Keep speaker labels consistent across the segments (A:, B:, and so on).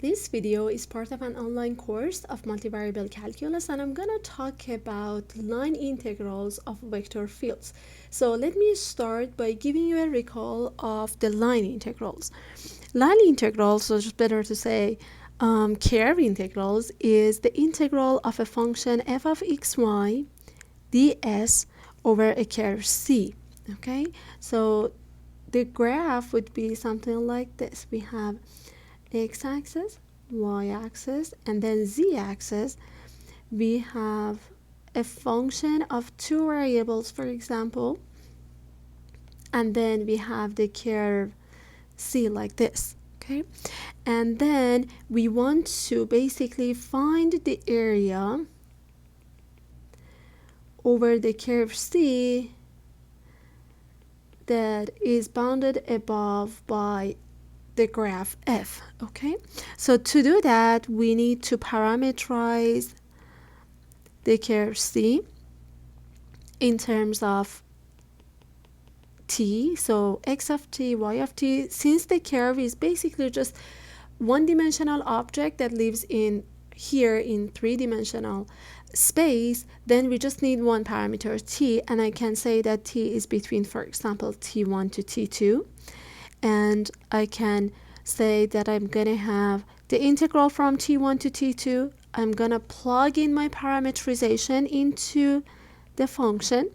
A: This video is part of an online course of multivariable calculus, and I'm going to talk about line integrals of vector fields. So let me start by giving you a recall of the line integrals. Line integrals, or just better to say curve integrals, is the integral of a function f of xy ds over a curve c. Okay, so the graph would be something like this. We have x-axis, y-axis, and then z-axis. We have a function of two variables, for example, and then we have the curve c like this. Okay, and then we want to basically find the area over the curve c that is bounded above by the graph f. Okay, so to do that we need to parameterize the curve c in terms of t, so x of t, y of t. Since the curve is basically just one-dimensional object that lives in here in three-dimensional space, then we just need one parameter t, and I can say that t is between, for example, t1 to t2, and I can say that I'm gonna have the integral from t1 to t2. I'm gonna plug in my parameterization into the function,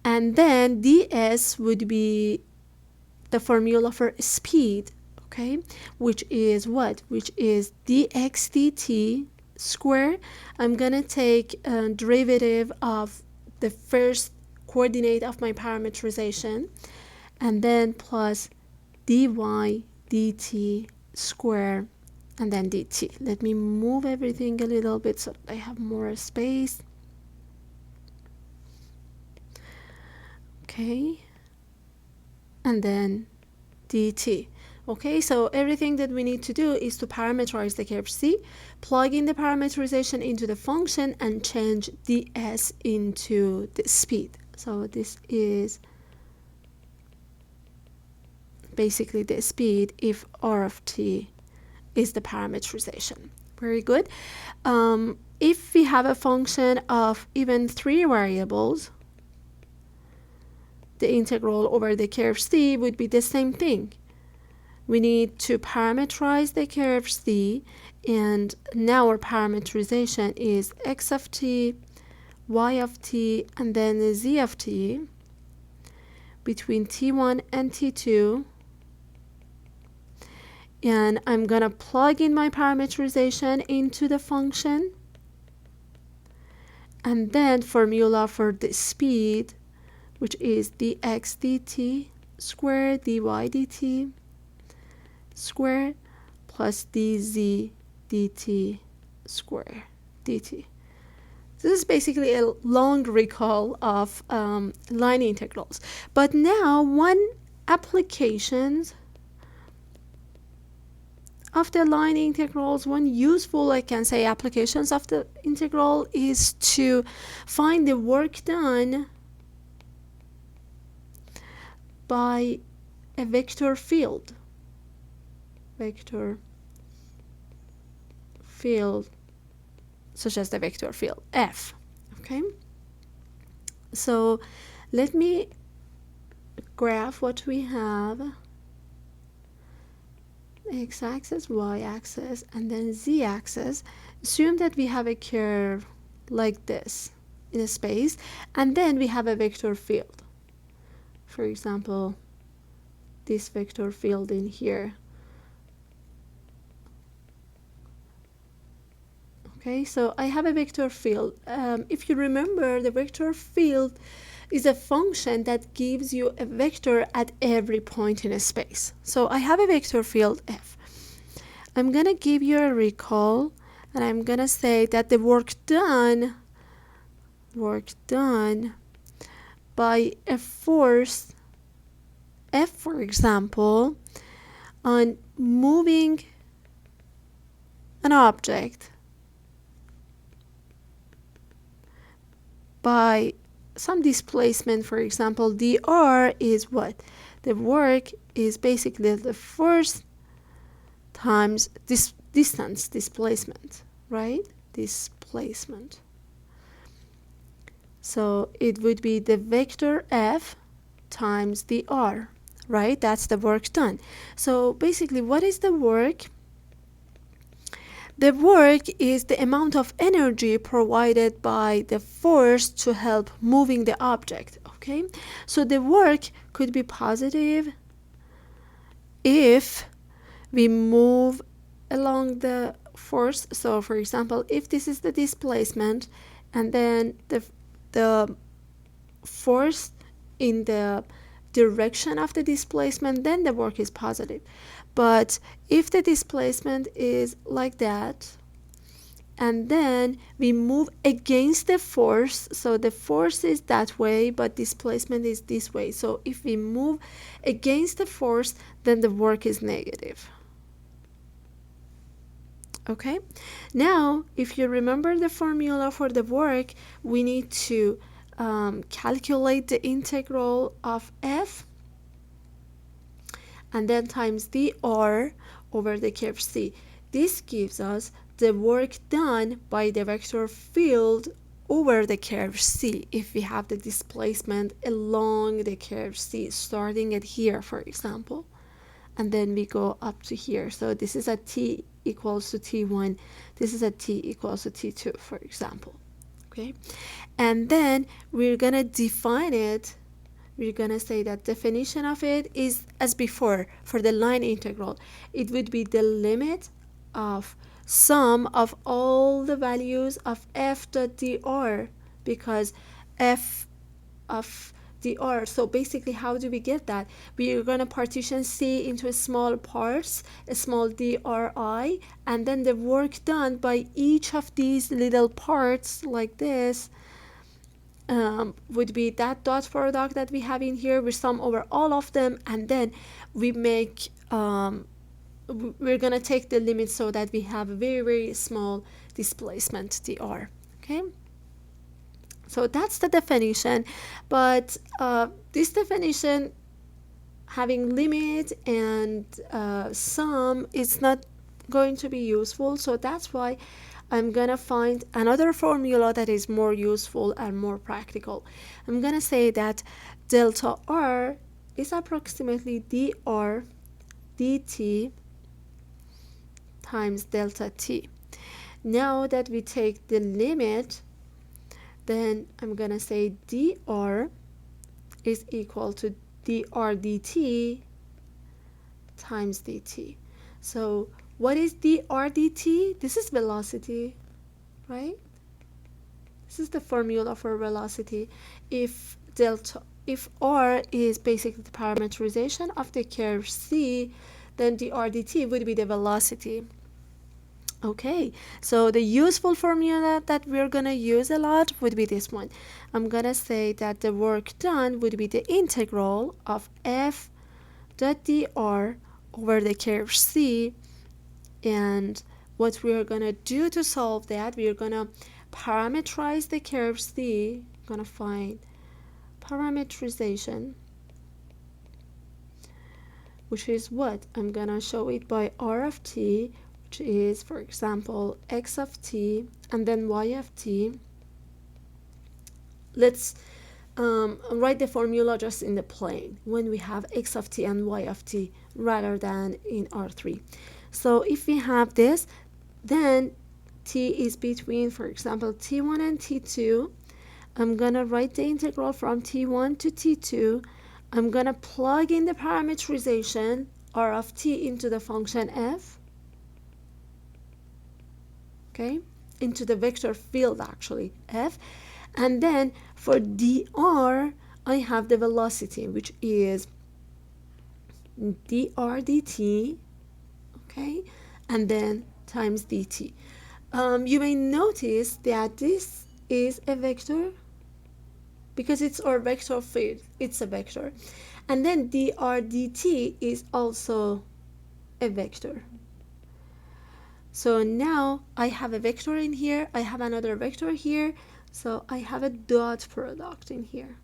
A: and then ds would be the formula for speed, okay, which is what? Which is dx dt square. I'm gonna take a derivative of the first coordinate of my parameterization, and then plus dy dt square, and then dt. Let me move everything a little bit so that I have more space. Okay, and then dt. Okay, so everything that we need to do is to parameterize the curve c, plug in the parameterization into the function, and change ds into the speed. So this is basically the speed if r of t is the parameterization. Very good. If we have a function of even three variables, the integral over the curve c would be the same thing. We need to parameterize the curve c, and now our parameterization is x of t, y of t, and then z of t between t1 and t2. And I'm gonna plug in my parameterization into the function, and then formula for the speed, which is dx dt squared dy dt squared plus dz dt squared dt. This is basically a long recall of line integrals. But now one applications of the line integrals, one useful, I can say, applications of the integral is to find the work done by a vector field. Vector field such as the vector field f. Okay, so let me graph what we have: x-axis, y-axis, and then z-axis. Assume that we have a curve like this in a space, and then we have a vector field. For example, this vector field in here. Okay, so I have a vector field. If you remember, the vector field is a function that gives you a vector at every point in a space. So I have a vector field f. I'm gonna give you a recall, and I'm gonna say that the work done by a force f, for example, on moving an object by some displacement, for example, dr, is what? The work is basically the force times this distance, displacement, right? Displacement. So it would be the vector F times the R, right? That's the work done. So basically, what is the work? The work is the amount of energy provided by the force to help moving the object, okay? So the work could be positive if we move along the force. So for example, if this is the displacement and then the force in the direction of the displacement, then the work is positive. But if the displacement is like that and then we move against the force, so the force is that way but displacement is this way, so if we move against the force, then the work is negative. Okay, now if you remember the formula for the work, we need to calculate the integral of F and then times dr over the curve C. This gives us the work done by the vector field over the curve C if we have the displacement along the curve C, starting at here, for example, and then we go up to here. So this is at t equals to t1, this is at t equals to t2, for example. Okay, and then we're gonna define it. We're gonna say that definition of it is as before. For the line integral, it would be the limit of sum of all the values of f dot dr, because f of dr. So basically, how do we get that? We are going to partition C into small parts, a small dri, and then the work done by each of these little parts like this would be that dot product that we have in here. We sum over all of them, and then we make we're going to take the limit so that we have a very, very small displacement dr. Okay, so that's the definition, but this definition having limit and sum is not going to be useful, so that's why I'm gonna find another formula that is more useful and more practical. I'm gonna say that delta r is approximately dr dt times delta t. Now that we take the limit, then I'm gonna say dr is equal to dr dt times dt. So what is dr dt? This is velocity, right? This is the formula for velocity. If r is basically the parameterization of the curve C, then dr dt would be the velocity. Okay, so the useful formula that we're gonna use a lot would be this one. I'm gonna say that the work done would be the integral of f dot dr over the curve C, and what we're gonna do to solve that, we're gonna parameterize the curve C. Gonna find parameterization, which is what? I'm gonna show it by r of t, which is, for example, x of t and then y of t. Let's write the formula just in the plane when we have x of t and y of t rather than in R3. So if we have this, then t is between, for example, t1 and t2. I'm gonna write the integral from t1 to t2. I'm gonna plug in the parameterization r of t into the function f, okay, into the vector field actually f, and then for dr I have the velocity, which is dr dt, okay, and then times dt. You may notice that this is a vector because it's our vector field, it's a vector, and then dr dt is also a vector. So now I have a vector in here, I have another vector here, so I have a dot product in here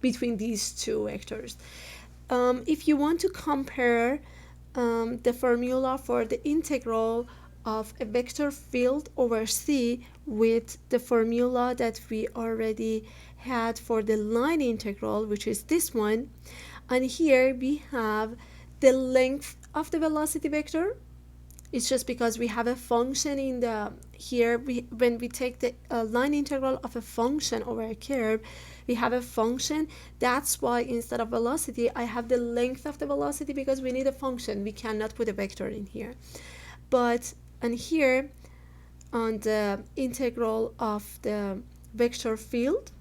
A: between these two vectors. If you want to compare the formula for the integral of a vector field over C with the formula that we already had for the line integral, which is this one. And here we have the length of the velocity vector. It's just because we have a function in the here when we take the line integral of a function over a curve, we have a function. That's why instead of velocity I have the length of the velocity, because we need a function. We cannot put a vector in here. But and here on the integral of the vector field,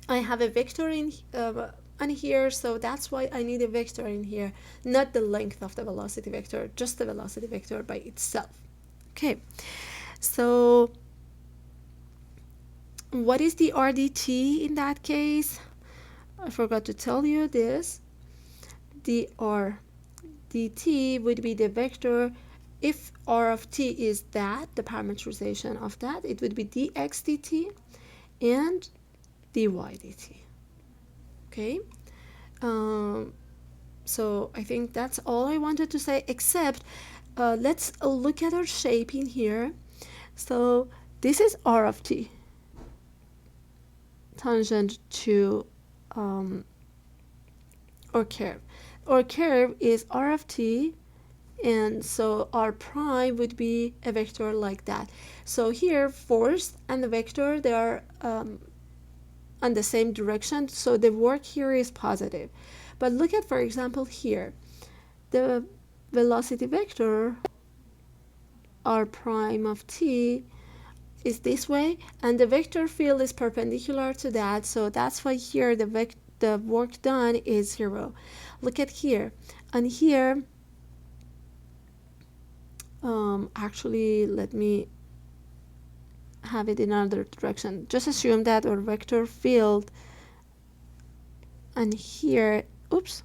A: I have a vector in and here, so that's why I need a vector in here, not the length of the velocity vector, just the velocity vector by itself. Okay, so what is the RDT in that case? I forgot to tell you this. The RDT would be the vector. If R of t is that, the parameterization of that, it would be dx dt and dy dt. Okay, so I think that's all I wanted to say, except let's look at our shape in here. So this is R of t tangent to our curve. Our curve is R of t, and so R prime would be a vector like that. So here force and the vector, they are on the same direction, so the work here is positive. But look at, for example, here the velocity vector R prime of t is this way, and the vector field is perpendicular to that, so that's why here the work done is 0. Look at here, and here actually let me have it in another direction. Just assume that our vector field, and here, oops,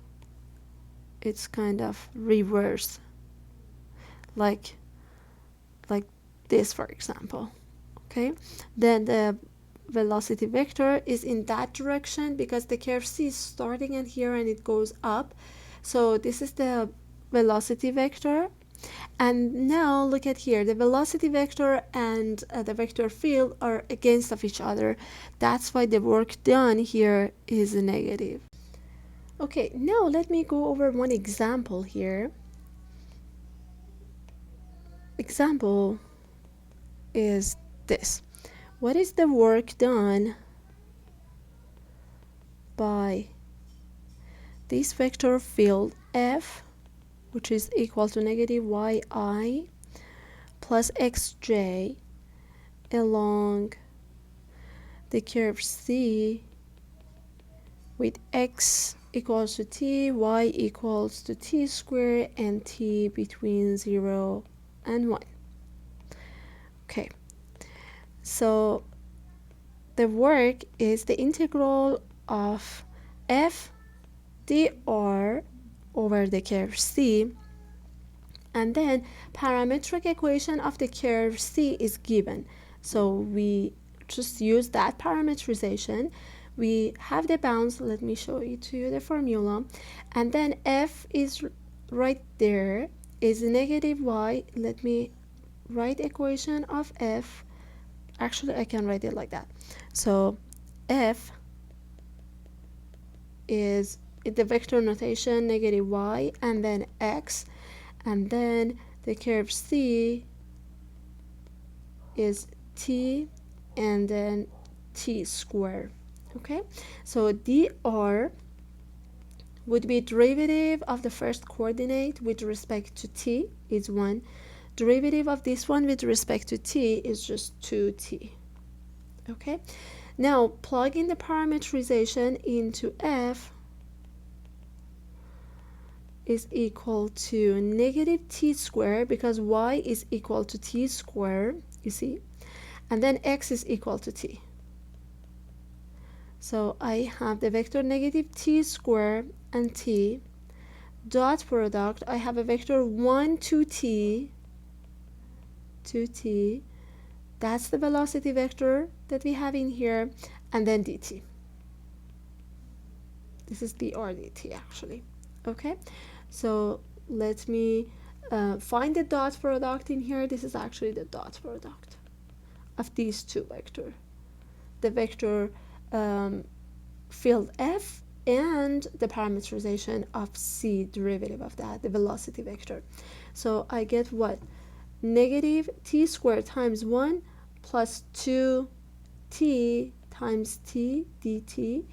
A: it's kind of reverse, like this, for example. Okay, then the velocity vector is in that direction because the curve C is starting at here and it goes up. So this is the velocity vector. And now look at here, the velocity vector and the vector field are against of each other. That's why the work done here is negative. Okay, now let me go over one example here. Example is this. What is the work done by this vector field F, which is equal to negative yi plus xj along the curve C with x equals to t, y equals to t squared, and t between 0 and 1. Okay, so the work is the integral of f dr over the curve C, and then parametric equation of the curve C is given. So we just use that parameterization. We have the bounds. Let me show you to you the formula, and then f is right there is negative y. Let me write equation of f. Actually, I can write it like that. So f is the vector notation negative y and then x, and then the curve C is t and then t squared. Okay, so dr would be derivative of the first coordinate with respect to t is 1. Derivative of this one with respect to t is just 2t. Okay, now plug in the parameterization into f is equal to negative t squared, because y is equal to t squared, you see, and then x is equal to t. So I have the vector negative t squared and t dot product. I have a vector 1 2t, that's the velocity vector that we have in here, and then dt. This is the RDT actually. Okay, so let me find the dot product in here. This is actually the dot product of these two vectors, the vector field f and the parameterization of c, derivative of that, the velocity vector. So I get what? Negative t squared times 1 plus 2t times t dt.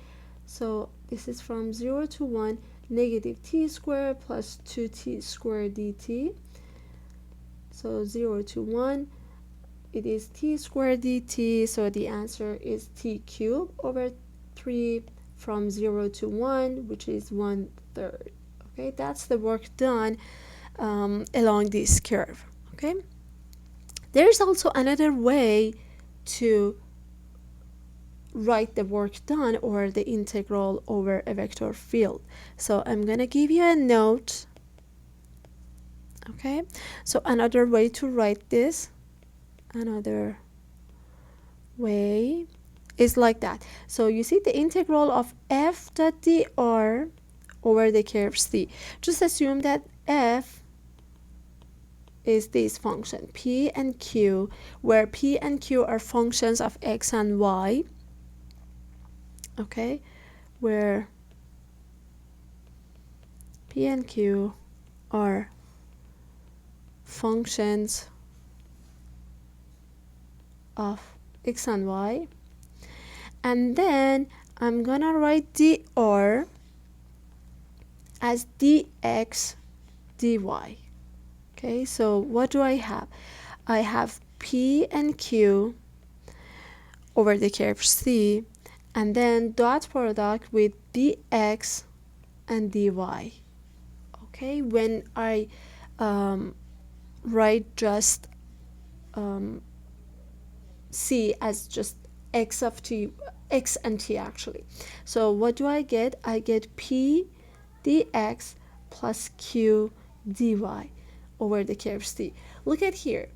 A: So this is from 0 to 1, negative t squared plus 2t squared dt. So 0 to 1, it is t squared dt, so the answer is t cubed over 3 from 0 to 1, which is 1/3. Okay, that's the work done along this curve. Okay, there's also another way to write the work done or the integral over a vector field. So I'm gonna give you a note. Okay, so another way to write this, another way is like that. So you see the integral of f dot dr over the curve c. Just assume that f is this function p and q, where p and q are functions of x and y. Okay, where p and q are functions of x and y, and then I'm gonna write dr as dx dy. Okay, so what do I have? I have p and q over the curve c, and then dot product with dx and dy. Okay, when I write just c as just x of t, x and t actually. So what do I get? I get p dx plus q dy over the curve c. Look at here.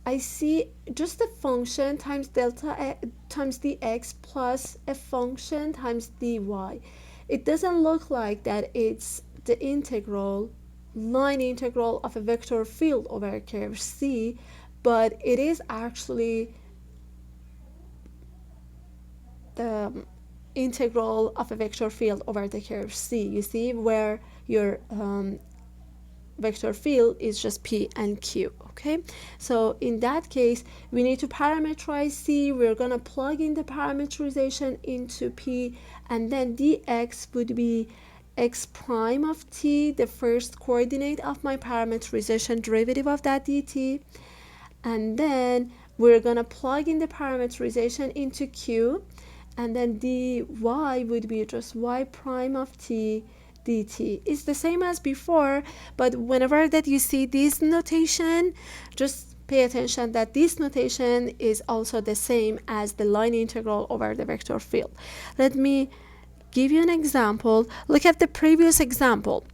A: I see just a function times delta times dx plus a function times dy. It doesn't look like that it's the integral, line integral of a vector field over a curve c, but it is actually the integral of a vector field over the curve c. You see where your vector field is just p and q. Okay, so in that case we need to parameterize c. We're gonna plug in the parameterization into p, and then dx would be x prime of t, the first coordinate of my parameterization derivative of that dt, and then we're gonna plug in the parameterization into q, and then dy would be just y prime of t dt. It's the same as before, but whenever that you see this notation, just pay attention that this notation is also the same as the line integral over the vector field. Let me give you an example. Look at the previous example.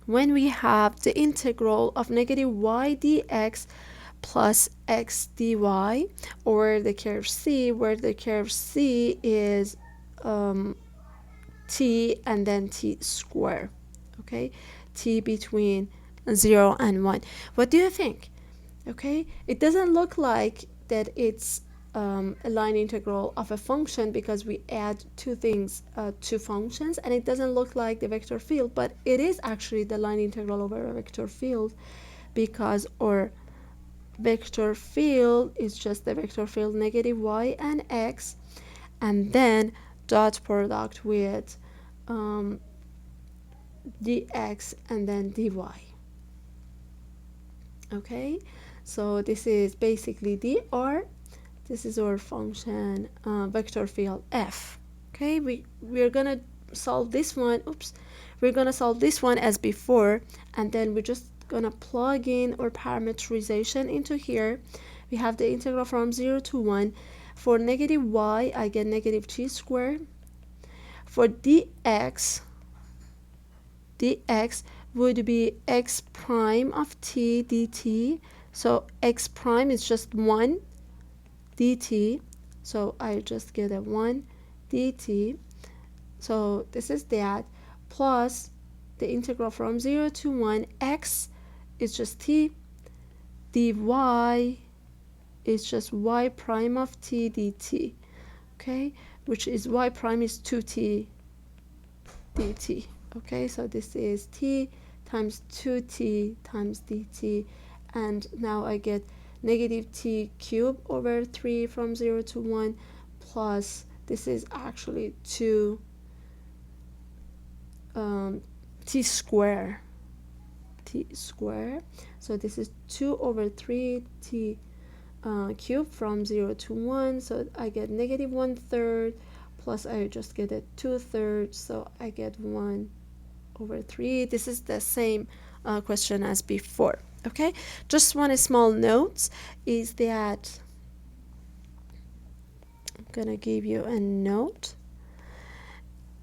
A: When we have the integral of negative y dx plus x dy over the curve c, where the curve c is t and then t square. Okay, t between 0 and 1. What do you think? Okay, it doesn't look like that it's a line integral of a function because we add two things, two functions, and it doesn't look like the vector field, but it is actually the line integral over a vector field, because our vector field is just the vector field negative y and x, and then dot product with dx and then dy. Okay, so this is basically dr. This is our function vector field f. Okay, we're gonna solve this one. We're gonna solve this one as before, and then we're just gonna plug in our parameterization into here. We have the integral from 0 to 1. For negative y, I get negative t squared. For dx would be x prime of t dt. So x prime is just 1 dt. So I just get a 1 dt. So this is that, plus the integral from 0 to 1, x is just t, dy is just y prime of t dt, okay, which is y prime is 2t dt, okay, so this is t times 2t times dt, and now I get negative t cubed over 3 from 0 to 1 plus, this is actually 2 t square, so this is 2 over 3 t cubed from 0 to 1, so I get negative 1/3 plus I just get a 2/3, so I get 1 over 3. This is the same question as before, okay. Just one small note is that I'm gonna give you a note.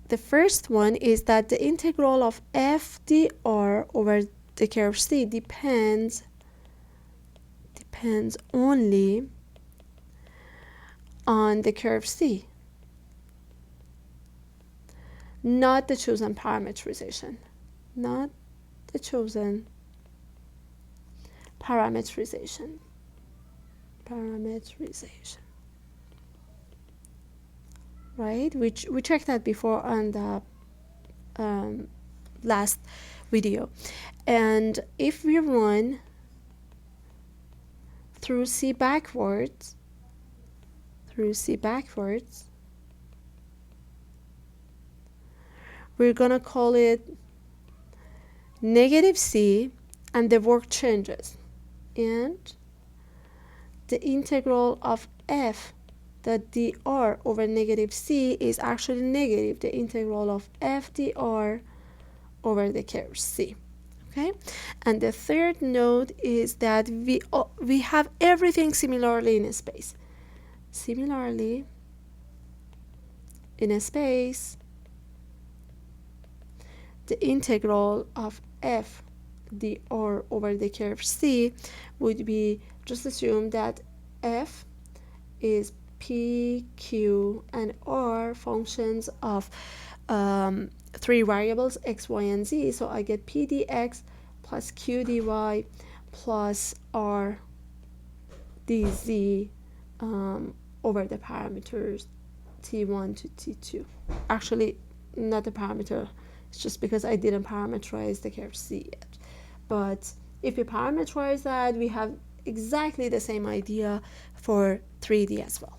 A: The first one is that the integral of f dr over the curve c depends only on the curve c, not the chosen parameterization, right? Which we checked that before on the last video. And if we run through C backwards, we're gonna call it negative C, and the work changes, and the integral of f the dr over negative c is actually negative the integral of f dr over the curve c, okay. And the third note is that we have everything similarly in space. Similarly in a space, the integral of f dr over the curve c would be, just assume that f is p, q, and r functions of 3 variables x, y, and z. So I get p dx plus q dy plus r dz over the parameters t1 to t2. Actually, not the parameter. It's just because I didn't parameterize the curve c yet. But if you parameterize that, we have exactly the same idea for 3D as well.